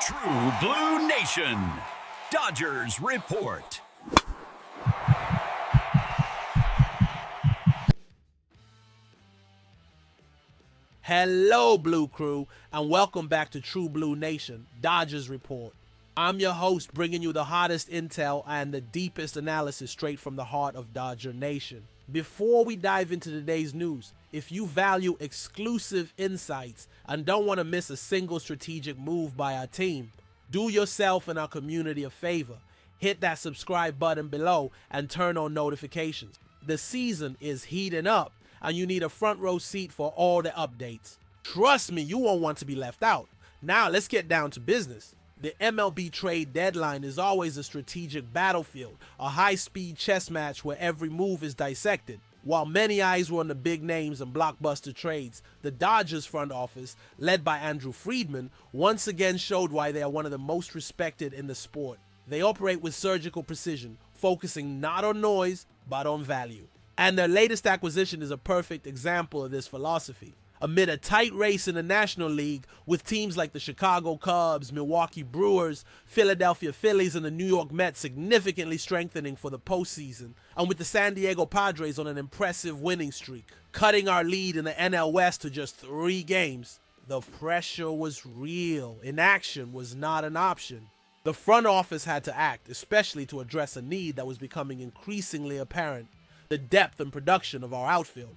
True Blue Nation. Dodgers Report. Hello, Blue Crew, and welcome back to True Blue Nation, Dodgers Report. I'm your host, bringing you the hottest intel and the deepest analysis straight from the heart of Dodger Nation. Before we dive into today's news, if you value exclusive insights and don't want to miss a single strategic move by our team, do yourself and our community a favor. Hit that subscribe button below and turn on notifications. The season is heating up, and you need a front row seat for all the updates. Trust me, you won't want to be left out. Now let's get down to business. The MLB trade deadline is always a strategic battlefield, a high-speed chess match where every move is dissected. While many eyes were on the big names and blockbuster trades, the Dodgers front office, led by Andrew Friedman, once again showed why they are one of the most respected in the sport. They operate with surgical precision, focusing not on noise, but on value. And their latest acquisition is a perfect example of this philosophy. Amid a tight race in the National League with teams like the Chicago Cubs, Milwaukee Brewers, Philadelphia Phillies, and the New York Mets significantly strengthening for the postseason, and with the San Diego Padres on an impressive winning streak, cutting our lead in the NL West to just 3 games, the pressure was real. Inaction was not an option. The front office had to act, especially to address a need that was becoming increasingly apparent: the depth and production of our outfield.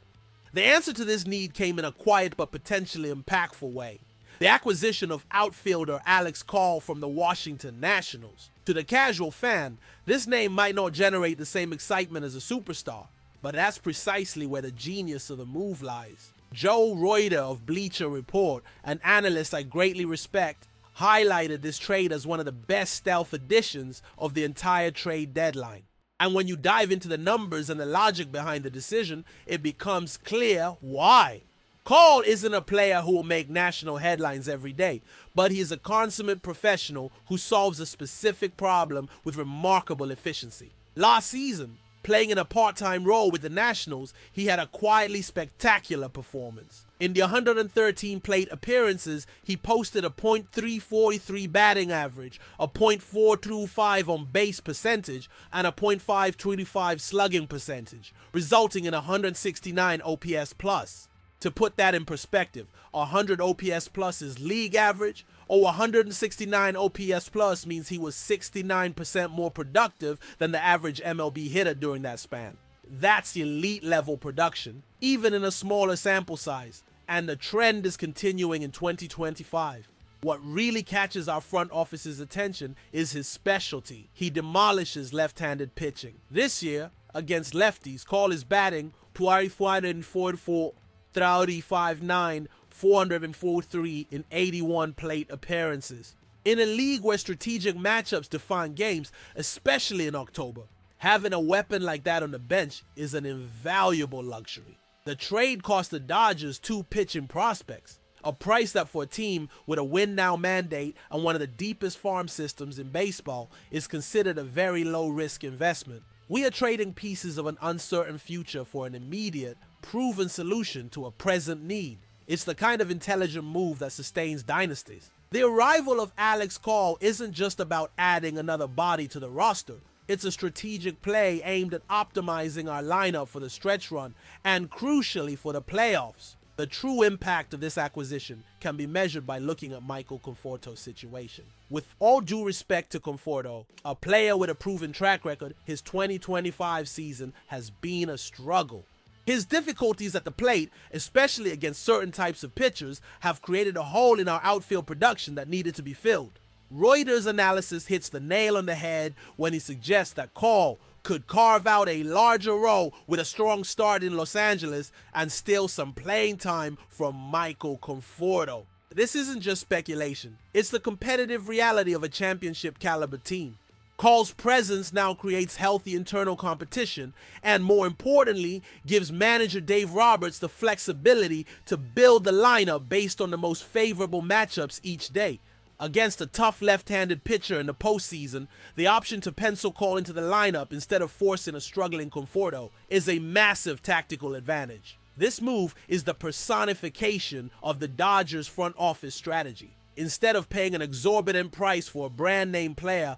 The answer to this need came in a quiet but potentially impactful way: the acquisition of outfielder Alex Call from the Washington Nationals. To the casual fan, this name might not generate the same excitement as a superstar, but that's precisely where the genius of the move lies. Joe Reuter of Bleacher Report, an analyst I greatly respect, highlighted this trade as one of the best stealth additions of the entire trade deadline. And when you dive into the numbers and the logic behind the decision, it becomes clear why. Call isn't a player who will make national headlines every day, but he is a consummate professional who solves a specific problem with remarkable efficiency. Last season, playing in a part-time role with the Nationals, he had a quietly spectacular performance. In the 113 plate appearances, he posted a .343 batting average, a .425 on base percentage, and a .525 slugging percentage, resulting in 169 OPS plus. To put that in perspective, 100 OPS plus is league average, or 169 OPS plus means he was 69% more productive than the average MLB hitter during that span. That's elite level production, even in a smaller sample size, and the trend is continuing in 2025. What really catches our front office's attention is his specialty. He demolishes left-handed pitching. This year, against lefties, Call is batting .444, 359, 443 in 81 plate appearances. In a league where strategic matchups define games, especially in October, having a weapon like that on the bench is an invaluable luxury. The trade cost the Dodgers 2 pitching prospects, a price that for a team with a win-now mandate and one of the deepest farm systems in baseball is considered a very low-risk investment. We are trading pieces of an uncertain future for an immediate, proven solution to a present need. It's the kind of intelligent move that sustains dynasties. The arrival of Alex Call isn't just about adding another body to the roster. It's a strategic play aimed at optimizing our lineup for the stretch run and, crucially, for the playoffs. The true impact of this acquisition can be measured by looking at Michael Conforto's situation. With all due respect to Conforto, a player with a proven track record, his 2025 season has been a struggle. His difficulties at the plate, especially against certain types of pitchers, have created a hole in our outfield production that needed to be filled. Reuter's analysis hits the nail on the head when he suggests that Call could carve out a larger role with a strong start in Los Angeles and steal some playing time from Michael Conforto. This isn't just speculation. It's the competitive reality of a championship caliber team. Call's presence now creates healthy internal competition and, more importantly, gives manager Dave Roberts the flexibility to build the lineup based on the most favorable matchups each day. Against a tough left-handed pitcher in the postseason, the option to pencil Call into the lineup instead of forcing a struggling Conforto is a massive tactical advantage. This move is the personification of the Dodgers front office strategy. Instead of paying an exorbitant price for a brand name player,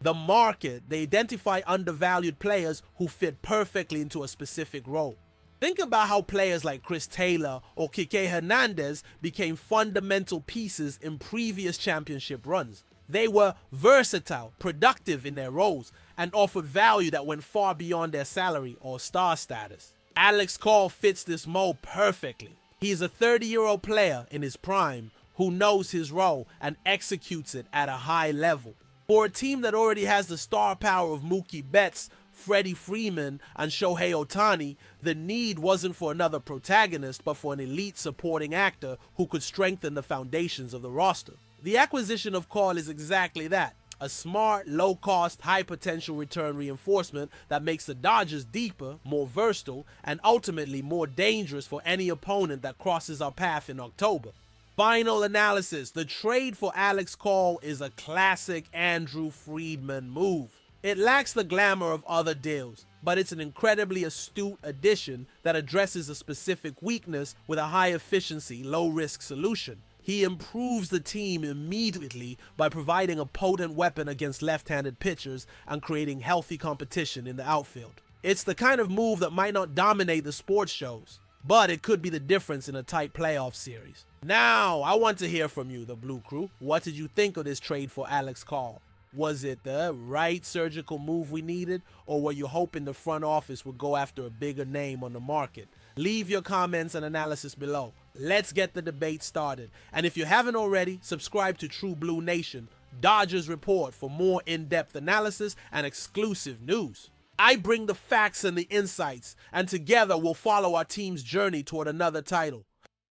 the market, they identify undervalued players who fit perfectly into a specific role. Think about how players like Chris Taylor or Kike Hernandez became fundamental pieces in previous championship runs. They were versatile, productive in their roles, and offered value that went far beyond their salary or star status. Alex Call fits this mold perfectly. He is a 30-year-old player in his prime who knows his role and executes it at a high level. For a team that already has the star power of Mookie Betts, Freddie Freeman, and Shohei Ohtani, the need wasn't for another protagonist but for an elite supporting actor who could strengthen the foundations of the roster. The acquisition of Call is exactly that. A smart, low-cost, high-potential return reinforcement that makes the Dodgers deeper, more versatile, and ultimately more dangerous for any opponent that crosses our path in October. Final analysis. The trade for Alex Call is a classic Andrew Friedman move. It lacks the glamour of other deals, but it's an incredibly astute addition that addresses a specific weakness with a high-efficiency, low-risk solution. He improves the team immediately by providing a potent weapon against left-handed pitchers and creating healthy competition in the outfield. It's the kind of move that might not dominate the sports shows, but it could be the difference in a tight playoff series. Now, I want to hear from you, the Blue Crew. What did you think of this trade for Alex Call? Was it the right surgical move we needed, or were you hoping the front office would go after a bigger name on the market? Leave your comments and analysis below. Let's get the debate started. And if you haven't already, subscribe to True Blue Nation, Dodgers Report, for more in-depth analysis and exclusive news. I bring the facts and the insights, and together we'll follow our team's journey toward another title.